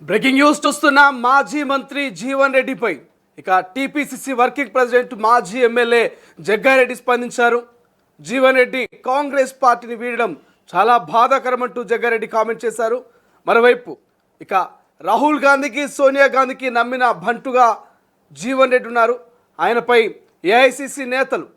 Breaking news చూస్తున్న మాజీ మంత్రి జీవన్ రెడ్డిపై ఇక టీపీసీసీ వర్కింగ్ ప్రెసిడెంట్ మాజీ ఎమ్మెల్యే జగ్గారెడ్డి స్పందించారు. జీవన్ రెడ్డి కాంగ్రెస్ పార్టీని వీడడం చాలా బాధాకరమంటూ జగ్గారెడ్డి కామెంట్ చేశారు. మరోవైపు ఇక రాహుల్ గాంధీకి సోనియా గాంధీకి నమ్మిన బంటుగా జీవన్ రెడ్డి ఉన్నారు. ఆయనపై ఏఐసీసీ నేతలు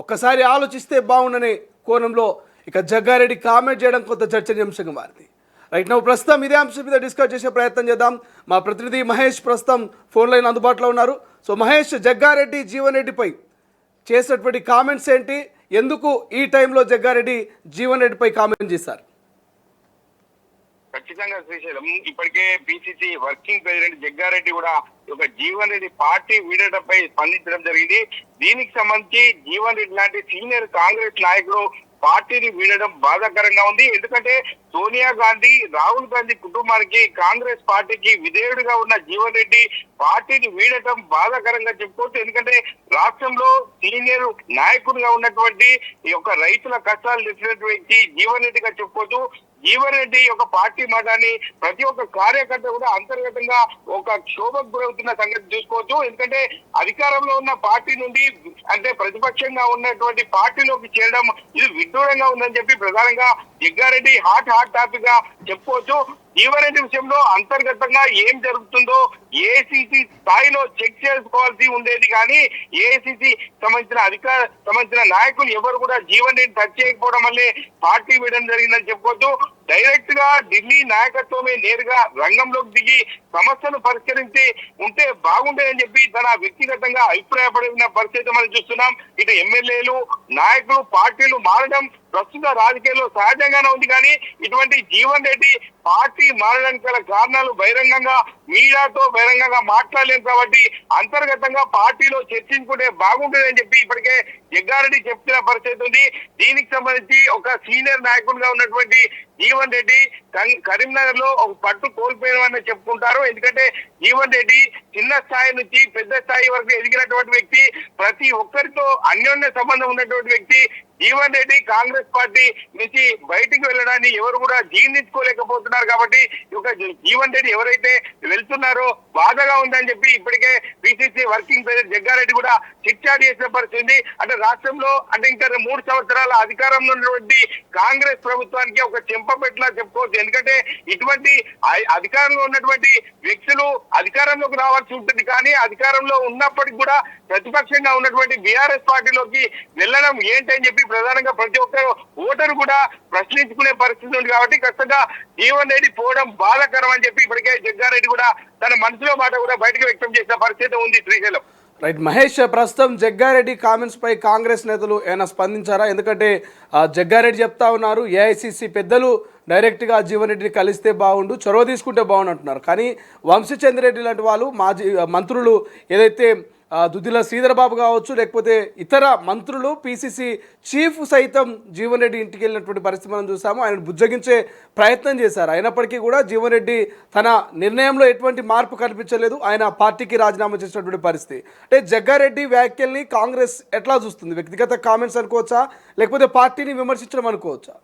ఒక్కసారి ఆలోచిస్తే బాగుండనే కోణంలో ఇక జగ్గారెడ్డి కామెంట్ చేయడం కొంత చర్చనీయాంశంగా మారింది. రైట్ నౌ ప్రస్తుతం ఇదే అంశం మీద డిస్కస్ చేసే ప్రయత్నం చేద్దాం. మా ప్రతినిధి మహేష్ ప్రస్తుతం ఫోన్ లైన్ అందుబాటులో ఉన్నారు. సో మహేష్, జగ్గారెడ్డి జీవన్ రెడ్డిపై చేసినటువంటి కామెంట్స్ ఏంటి, ఎందుకు ఈ టైంలో జగ్గారెడ్డి జీవన్ రెడ్డిపై కామెంట్ చేశారు? ఖచ్చితంగా శ్రీశైలం, ఇప్పటికే పిసిసి వర్కింగ్ ప్రెసిడెంట్ జగ్గారెడ్డి కూడా ఒక జీవన్ రెడ్డి పార్టీ వీడటంపై స్పందించడం జరిగింది. దీనికి సంబంధించి జీవన్ రెడ్డి లాంటి సీనియర్ కాంగ్రెస్ నాయకులు పార్టీని వీడడం బాధాకరంగా ఉంది. ఎందుకంటే సోనియా గాంధీ, రాహుల్ గాంధీ కుటుంబానికి, కాంగ్రెస్ పార్టీకి విధేయుడిగా ఉన్న జీవన్ రెడ్డి పార్టీని వీడటం బాధాకరంగా చెప్పుకోవచ్చు. ఎందుకంటే రాష్ట్రంలో సీనియర్ నాయకుడిగా ఉన్నటువంటి ఈ యొక్క రైతుల కష్టాలు తెలిసినటువంటి వ్యక్తి జీవన్ రెడ్డిగా చెప్పుకోవచ్చు. జీవన్ రెడ్డి యొక్క పార్టీ మాటాన్ని ప్రతి ఒక్క కార్యకర్త కూడా అంతర్గతంగా ఒక క్షోభకు గురవుతున్న సంగతి చూసుకోవచ్చు. ఎందుకంటే అధికారంలో ఉన్న పార్టీ నుండి అంటే ప్రతిపక్షంగా ఉన్నటువంటి పార్టీలోకి చేరడం ఇది విడ్డూరంగా ఉందని చెప్పి ప్రధానంగా జగ్గారెడ్డి హాట్ టాపిక్ గా చెప్పుకోవచ్చు. జీవన్ రెడ్డి విషయంలో అంతర్గతంగా ఏం జరుగుతుందో ఏఐసిసి స్థాయిలో చెక్ చేసుకోవాల్సి ఉండేది, కానీ ఏఐసిసి సంబంధించిన నాయకులు ఎవరు కూడా జీవన్ రెడ్డి టచ్ చేయకపోవడం వల్లే పార్టీ వీడడం జరిగిందని చెప్పుకోవచ్చు. డైరెక్ట్ గా ఢిల్లీ నాయకత్వమే నేరుగా రంగంలోకి దిగి సమస్యను పరిష్కరించి ఉంటే బాగుండేదని చెప్పి తన వ్యక్తిగతంగా అభిప్రాయపడిన పరిస్థితి మనం చూస్తున్నాం. ఇటు ఎమ్మెల్యేలు, నాయకులు, పార్టీలు మారడం ప్రస్తుత రాజకీయాల్లో సహజంగానే ఉంది, కానీ ఇటువంటి జీవన్ రెడ్డి పార్టీ మారడానికి గల కారణాలు బహిరంగంగా మీడియాతో బహిరంగంగా మాట్లాడలేము కాబట్టి అంతర్గతంగా పార్టీలో చర్చించుకుంటే బాగుంటుందని చెప్పి ఇప్పటికే జగ్గారెడ్డి చెప్తున్న పరిస్థితి ఉంది. దీనికి సంబంధించి ఒక సీనియర్ నాయకుడిగా ఉన్నటువంటి జీవన్ రెడ్డి కరీంనగర్ లో ఒక పట్టు కోల్పోయినవని చెప్పుకుంటారు. ఎందుకంటే జీవన్ రెడ్డి చిన్న స్థాయి నుంచి పెద్ద స్థాయి వరకు ఎదిగినటువంటి వ్యక్తి, ప్రతి ఒక్కరితో అన్యోన్య సంబంధం ఉన్నటువంటి వ్యక్తి. జీవన్ రెడ్డి కాంగ్రెస్ పార్టీ నుంచి బయటికి వెళ్ళడాన్ని ఎవరు కూడా జీర్ణించుకోలేకపోతున్నారు కాబట్టి ఒక జీవన్ రెడ్డి ఎవరైతే వెళ్తున్నారో బాధగా ఉందని చెప్పి ఇప్పటికే పిసిసి వర్కింగ్ ప్రెసిడెంట్ జగ్గారెడ్డి కూడా చిట్చాట్ చేసిన పరిస్థితి. అంటే రాష్ట్రంలో అంటే ఇంకా 3 సంవత్సరాల అధికారంలో ఉన్నటువంటి కాంగ్రెస్ ప్రభుత్వానికి ఒక చెంపపెట్టులా చెప్పుకోవచ్చు. ఎందుకంటే ఇటువంటి అధికారంలో ఉన్నటువంటి వ్యక్తులు అధికారంలోకి రావాల్సి ఉంటుంది, కానీ అధికారంలో ఉన్నప్పటికీ కూడా ప్రతిపక్షంగా ఉన్నటువంటి బీఆర్ఎస్ పార్టీలోకి వెళ్ళడం ఏంటని చెప్పి ప్రధానంగా ప్రతి ఒక్క ఓటరు కూడా ప్రశ్నించుకునే పరిస్థితి ఉంది. కాబట్టి ఖచ్చితంగా జీవన్ రెడ్డి పోవడం బాధాకరం అని చెప్పి ఇప్పటికే జగ్గారెడ్డి కూడా తన మనసులో మాట కూడా బయటకు వ్యక్తం చేసిన పరిస్థితి ఉంది. శ్రీశైలం. రైట్ మహేష్, ప్రస్తుతం జగ్గారెడ్డి కామెంట్స్ పై కాంగ్రెస్ నేతలు ఏమైనా స్పందించారా? ఎందుకంటే జగ్గారెడ్డి చెప్తా ఉన్నారు ఏఐసిసి పెద్దలు డైరెక్ట్గా జీవన్ రెడ్డిని కలిస్తే బాగుండు, చొరవ తీసుకుంటే బాగుండు అంటున్నారు. కానీ వంశీచంద్రెడ్డి లాంటి వాళ్ళు మాజీ మంత్రులు ఏదైతే దుద్దిల శ్రీధర్ బాబు కావచ్చు, లేకపోతే ఇతర మంత్రులు, పిసిసి చీఫ్ సైతం జీవన్ రెడ్డి ఇంటికి వెళ్ళినటువంటి పరిస్థితి మనం చూసాము. ఆయన బుజ్జగించే ప్రయత్నం చేశారు. అయినప్పటికీ కూడా జీవన్ రెడ్డి తన నిర్ణయంలో ఎటువంటి మార్పు కనిపించలేదు. ఆయన పార్టీకి రాజీనామా చేసినటువంటి పరిస్థితి. అంటే జగ్గారెడ్డి వ్యాఖ్యల్ని కాంగ్రెస్ ఎట్లా చూస్తుంది? వ్యక్తిగత కామెంట్స్ అనుకోవచ్చా, లేకపోతే పార్టీని విమర్శించడం అనుకోవచ్చా?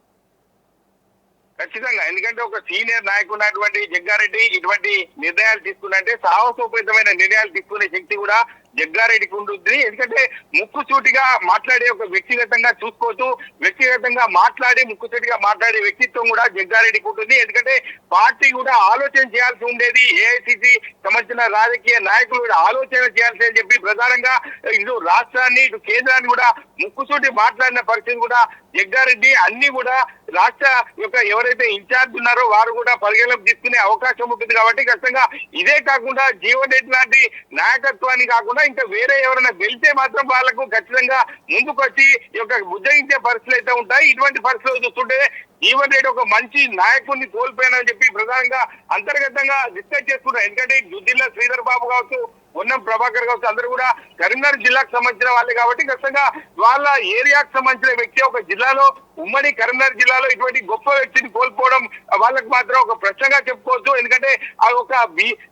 ఖచ్చితంగా, ఎందుకంటే ఒక సీనియర్ నాయకున్నటువంటి జగ్గారెడ్డి ఇటువంటి నిర్ణయాలు తీసుకున్నంటే సాహసోపేతమైన నిర్ణయాలు తీసుకునే శక్తి కూడా జగ్గారెడ్డికి ఉంటుంది. ఎందుకంటే ముక్కుసూటిగా మాట్లాడే ఒక వ్యక్తిగతంగా చూసుకోవచ్చు, వ్యక్తిగతంగా మాట్లాడి ముక్కుసూటిగా మాట్లాడే వ్యక్తిత్వం కూడా జగ్గారెడ్డికి ఉంటుంది. ఎందుకంటే పార్టీ కూడా ఆలోచన చేయాల్సి ఉండేది, ఏఐసిసి సంబంధించిన రాజకీయ నాయకులు కూడా ఆలోచన చేయాల్సి అని చెప్పి ప్రధానంగా ఇటు రాష్ట్రాన్ని ఇటు కేంద్రాన్ని కూడా ముక్కుసూటి మాట్లాడిన పరిస్థితి కూడా జగ్గారెడ్డి అన్ని కూడా రాష్ట్ర యొక్క ఎవరైతే ఇన్ఛార్జ్ ఉన్నారో వారు కూడా పరిగణలోకి తీసుకునే అవకాశం ఉంటుంది. కాబట్టి ఖచ్చితంగా ఇదే కాకుండా జీవన్ రెడ్డి లాంటి నాయకత్వాన్ని కాకుండా ఇంకా వేరే ఎవరైనా వెళ్తే మాత్రం వాళ్లకు ఖచ్చితంగా ముందుకు వచ్చి ఈ యొక్క బుజ్జగించే పరిస్థితులు అయితే ఉంటాయి. ఇటువంటి పరిస్థితులు చూస్తుంటే జీవన్ రెడ్డి ఒక మంచి నాయకుడిని కోల్పోయానని చెప్పి ప్రధానంగా అంతర్గతంగా డిస్కస్ చేసుకున్నారు. ఎందుకంటే దుద్దిల్ల శ్రీధర్ బాబు కావచ్చు, పొన్నం ప్రభాకర్ కావచ్చు, అందరూ కూడా కరీంనగర్ జిల్లాకు సంబంధించిన వాళ్ళే కాబట్టి ఖచ్చితంగా వాళ్ళ ఏరియాకు సంబంధించిన వ్యక్తి ఒక జిల్లాలో ఉమ్మడి కరీంనగర్ జిల్లాలో ఇటువంటి గొప్ప వ్యక్తిని కోల్పోవడం వాళ్ళకి మాత్రం ఒక ప్రశ్నగా చెప్పుకోవచ్చు. ఎందుకంటే ఆ ఒక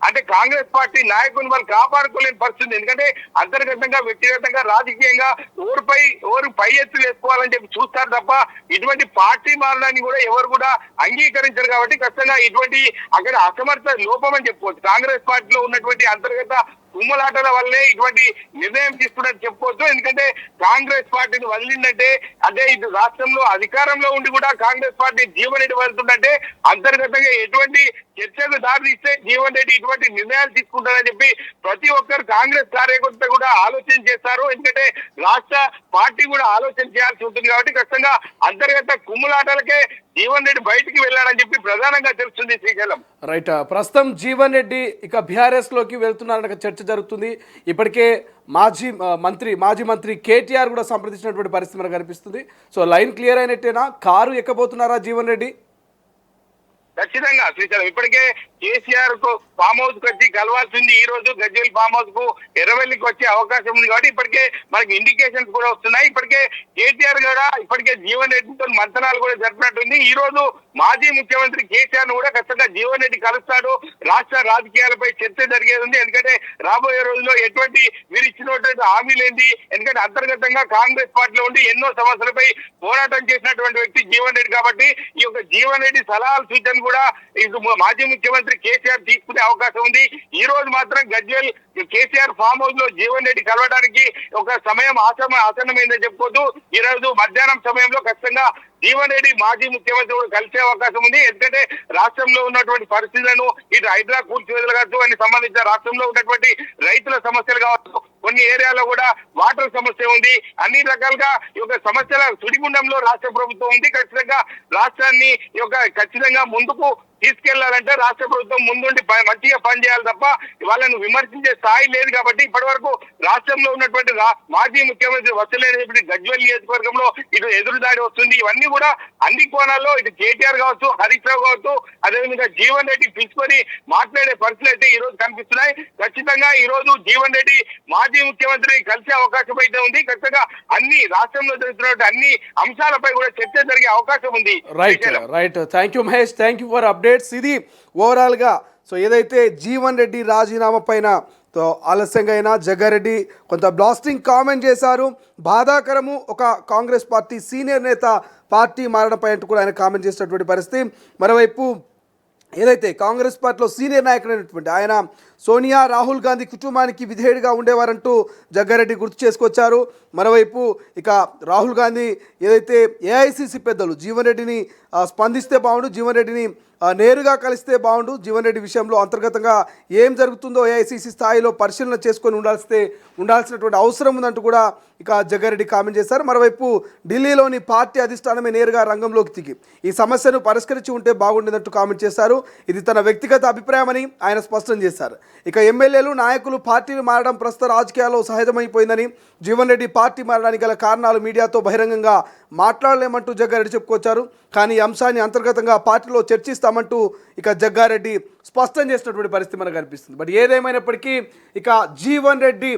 అంటే కాంగ్రెస్ పార్టీ నాయకుని వాళ్ళు కాపాడుకోలేని పరిస్థితి. ఎందుకంటే అంతర్గతంగా వ్యక్తిగతంగా రాజకీయంగా ఓరు పై ఎత్తులు వేసుకోవాలని చెప్పి చూస్తారు తప్ప ఇటువంటి పార్టీ మారడాన్ని కూడా ఎవరు కూడా అంగీకరించారు. కాబట్టి ఖచ్చితంగా ఇటువంటి అక్కడ అసమర్థ లోపం అని చెప్పుకోవచ్చు. కాంగ్రెస్ పార్టీలో ఉన్నటువంటి అంతర్గత కుమ్మలాటల వల్లే ఇటువంటి నిర్ణయం తీసుకున్నట్టు చెప్పుకోవచ్చు. ఎందుకంటే కాంగ్రెస్ పార్టీని వదిలిందంటే అదే ఇది రాష్ట్రంలో అధికారంలో ఉండి కూడా కాంగ్రెస్ పార్టీ జీవన్ రెడ్డి వదులుతుందంటే అంతర్గతంగా ఎటువంటి చర్చకు దారితీస్తే జీవన్ రెడ్డి ఇటువంటి నిర్ణయాలు తీసుకుంటారని చెప్పి ప్రతి ఒక్కరు కాంగ్రెస్ కార్యకర్త కూడా ఆలోచన చేస్తారు. ఎందుకంటే రాష్ట్ర పార్టీ కూడా ఆలోచన చేయాల్సి ఉంటుంది. కాబట్టి ఖచ్చితంగా అంతర్గత కుమ్ములాటలకే జీవన్ రెడ్డి బయటికి వెళ్ళాడని చెప్పి ప్రధానంగా తెలుస్తుంది. శ్రీశైలం రైట్. ప్రస్తుతం జీవన్ రెడ్డి ఇక బీఆర్ఎస్ లోకి వెళ్తున్నారన్న చర్చ జరుగుతుంది. ఇప్పటికే మాజీ మంత్రి కేటీఆర్ కూడా సంప్రదించినటువంటి పరిస్థితి మనకు కనిపిస్తుంది. సో లైన్ క్లియర్ అయినట్టేనా? కారు ఎక్కబోతున్నారా జీవన్ రెడ్డి? ఖచ్చితంగా శ్రీశైలం ఇప్పటికే కేసీఆర్ కు ఫామ్ హౌస్ కు వచ్చి కలవాల్సింది. ఈ రోజు గజ్వేల్ ఫామ్ హౌస్ కు ఎర్రవెల్లికి వచ్చే అవకాశం ఉంది. కాబట్టి ఇప్పటికే మనకి ఇండికేషన్స్ కూడా వస్తున్నాయి. ఇప్పటికే కేటీఆర్ కూడా ఇప్పటికే జీవన్ రెడ్డితో మంతనాలు కూడా జరిపినట్టుంది. ఈ రోజు మాజీ ముఖ్యమంత్రి కేసీఆర్ ను కూడా ఖచ్చితంగా జీవన్ రెడ్డి కలుస్తాడు. రాష్ట్ర రాజకీయాలపై చర్చ జరిగేది ఉంది. ఎందుకంటే రాబోయే రోజుల్లో ఎటువంటి మీరు ఇచ్చినటువంటి హామీలేంది. ఎందుకంటే అంతర్గతంగా కాంగ్రెస్ పార్టీలో ఉండి ఎన్నో సమస్యలపై పోరాటం చేసినటువంటి వ్యక్తి జీవన్ రెడ్డి. కాబట్టి ఈ యొక్క జీవన్ రెడ్డి సలహాలు సూచనలు కూడా మాజీ ముఖ్యమంత్రి కేసీఆర్ తీసుకునే అవకాశం ఉంది. ఈ రోజు మాత్రం గజ్వేల్ కేసీఆర్ ఫామ్ హౌస్ లో జీవన్ రెడ్డి కలవడానికి ఒక సమయం ఆసన్నమైందని చెప్పుకోవచ్చు. ఈ రోజు మధ్యాహ్నం సమయంలో ఖచ్చితంగా జీవన్ రెడ్డి మాజీ ముఖ్యమంత్రి కూడా కలిసే అవకాశం ఉంది. ఎందుకంటే రాష్ట్రంలో ఉన్నటువంటి పరిస్థితులను ఇటు హైడ్రా కూల్చివేతలు కావచ్చు, అని సంబంధించిన రాష్ట్రంలో ఉన్నటువంటి రైతుల సమస్యలు కావచ్చు, కొన్ని ఏరియాలో కూడా వాటర్ సమస్య ఉంది. అన్ని రకాలుగా ఈ యొక్క సమస్యల సుడిగుండంలో రాష్ట్ర ప్రభుత్వం ఉంది. ఖచ్చితంగా రాష్ట్రాన్ని ఈ యొక్క ఖచ్చితంగా ముందుకు తీసుకెళ్లాలంటే రాష్ట్ర ప్రభుత్వం ముందుండి మంచిగా పనిచేయాలి తప్ప వాళ్ళను విమర్శించే స్థాయి లేదు. కాబట్టి ఇప్పటి వరకు రాష్ట్రంలో ఉన్నటువంటి మాజీ ముఖ్యమంత్రి వసలేని గజ్వేల్ నియోజకవర్గంలో ఇటు ఎదురుదాడి వస్తుంది. ఇవన్నీ కూడా అన్ని కోణాల్లో ఇటు కేటీఆర్ కావచ్చు, హరీష్ రావు కావచ్చు, అదేవిధంగా జీవన్ రెడ్డి పిలుచుకొని మాట్లాడే పరిస్థితులు అయితే ఈ రోజు కనిపిస్తున్నాయి. ఖచ్చితంగా ఈ రోజు జీవన్ రెడ్డి మాజీ ముఖ్యమంత్రి కలిసే అవకాశం అయితే ఉంది. ఖచ్చితంగా అన్ని రాష్ట్రంలో జరుగుతున్నటువంటి అన్ని అంశాలపై కూడా చర్చ జరిగే అవకాశం ఉంది. Right. Thank you Mahesh. Thank you for updates. ఇది ఓవరాల్గా సో ఏదైతే జీవన్ రెడ్డి రాజీనామా పైన ఆలస్యంగా అయినా జగ్గారెడ్డి కొంత బ్లాస్టింగ్ కామెంట్ చేశారు. బాధాకరము, ఒక కాంగ్రెస్ పార్టీ సీనియర్ నేత పార్టీ మారడంపై అంటూ కూడా ఆయన కామెంట్ చేసినటువంటి పరిస్థితి. మరోవైపు ఏదైతే కాంగ్రెస్ పార్టీలో సీనియర్ నాయకుడైనటువంటి ఆయన సోనియా, రాహుల్ గాంధీ కుటుంబానికి విధేయుడిగా ఉండేవారంటూ జగ్గారెడ్డి గుర్తు చేసుకొచ్చారు. మరోవైపు ఇక రాహుల్ గాంధీ ఏదైతే ఏఐసిసి పెద్దలు జీవన్ రెడ్డిని స్పందిస్తే బాగుండు, జీవన్ రెడ్డిని నేరుగా కలిస్తే బాగుండు, జీవన్ రెడ్డి విషయంలో అంతర్గతంగా ఏం జరుగుతుందో ఏఐసిసి స్థాయిలో పరిశీలన చేసుకొని ఉండాల్సినటువంటి అవసరం ఉందంటూ కూడా ఇక జగ్గారెడ్డి కామెంట్ చేశారు. మరోవైపు ఢిల్లీలోని పార్టీ అధిష్టానమే నేరుగా రంగంలోకి దిగి ఈ సమస్యను పరిష్కరించి ఉంటే బాగుండేదంటూ కామెంట్ చేశారు. ఇది తన వ్యక్తిగత అభిప్రాయమని ఆయన స్పష్టం చేశారు. ఇక ఎమ్మెల్యేలు, నాయకులు పార్టీలు మారడం ప్రస్తుత రాజకీయాల్లో సహజమైపోయిందని, జీవన్ రెడ్డి పార్టీ మారడానికి గల కారణాలు మీడియాతో బహిరంగంగా మాట్లాడలేమంటూ జగ్గారెడ్డి చెప్పుకొచ్చారు. కానీ ఈ అంశాన్ని అంతర్గతంగా పార్టీలో చర్చిస్తామంటూ ఇక జగ్గారెడ్డి స్పష్టం చేసినటువంటి పరిస్థితి మనకు కనిపిస్తుంది. బట్ ఏదేమైనప్పటికీ ఇక జీవన్ రెడ్డి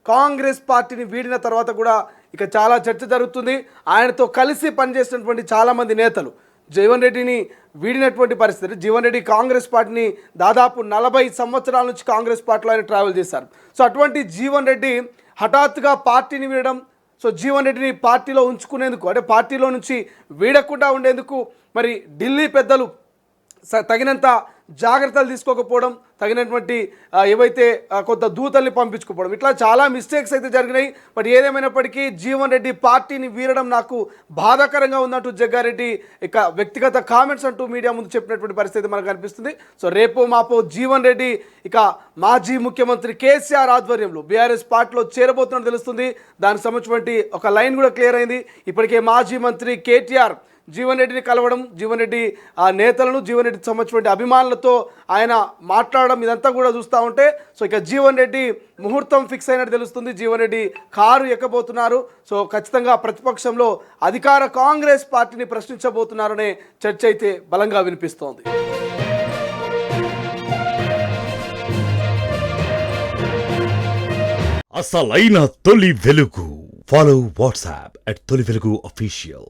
కాంగ్రెస్ పార్టీని వీడిన తర్వాత కూడా ఇక చాలా చర్చ జరుగుతుంది. ఆయనతో కలిసి పనిచేసినటువంటి చాలామంది నేతలు జీవన్ రెడ్డిని వీడినటువంటి పరిస్థితి. జీవన్ రెడ్డి కాంగ్రెస్ పార్టీని దాదాపు 40 సంవత్సరాల నుంచి కాంగ్రెస్ పార్టీలో ఆయన ట్రావెల్ చేశారు. సో అటువంటి జీవన్ రెడ్డి హఠాత్తుగా పార్టీని వీడడం, సో జీవన్ రెడ్డిని పార్టీలో ఉంచుకునేందుకు, అంటే పార్టీలో నుంచి వీడకుండా ఉండేందుకు మరి ఢిల్లీ పెద్దలు తగినంత జాగ్రత్తలు తీసుకోకపోవడం, తగినటువంటి ఏవైతే కొంత దూతల్ని పంపించుకోవడం, ఇట్లా చాలా మిస్టేక్స్ అయితే జరిగినాయి. బట్ ఏదేమైనప్పటికీ జీవన్ రెడ్డి పార్టీని వీరడం నాకు బాధాకరంగా ఉందంటూ జగ్గారెడ్డి ఇక వ్యక్తిగత కామెంట్స్ అంటూ మీడియా ముందు చెప్పినటువంటి పరిస్థితి మనకు కనిపిస్తుంది. సో రేపో మాపో జీవన్ రెడ్డి ఇక మాజీ ముఖ్యమంత్రి కేసీఆర్ ఆధ్వర్యంలో బీఆర్ఎస్ పార్టీలో చేరబోతున్నట్టు తెలుస్తుంది. దానికి సంబంధించినటువంటి ఒక లైన్ కూడా క్లియర్ అయింది. ఇప్పటికే మాజీ మంత్రి కేటీఆర్ జీవన్ రెడ్డిని కలవడం, జీవన్ రెడ్డి నేతలను, జీవన్ రెడ్డికి సంబంధించినటువంటి అభిమానులతో ఆయన మాట్లాడడం, ఇదంతా కూడా చూస్తూ ఉంటే సో ఇక జీవన్ రెడ్డి ముహూర్తం ఫిక్స్ అయినట్టు తెలుస్తుంది. జీవన్ రెడ్డి కారు ఎక్కబోతున్నారు. సో ఖచ్చితంగా ప్రతిపక్షంలో అధికార కాంగ్రెస్ పార్టీని ప్రశ్నించబోతున్నారనే చర్చ అయితే బలంగా వినిపిస్తోంది. అసలైన తొలి వెలుగు. ఫాలో వాట్సాప్ @తొలి వెలుగు official.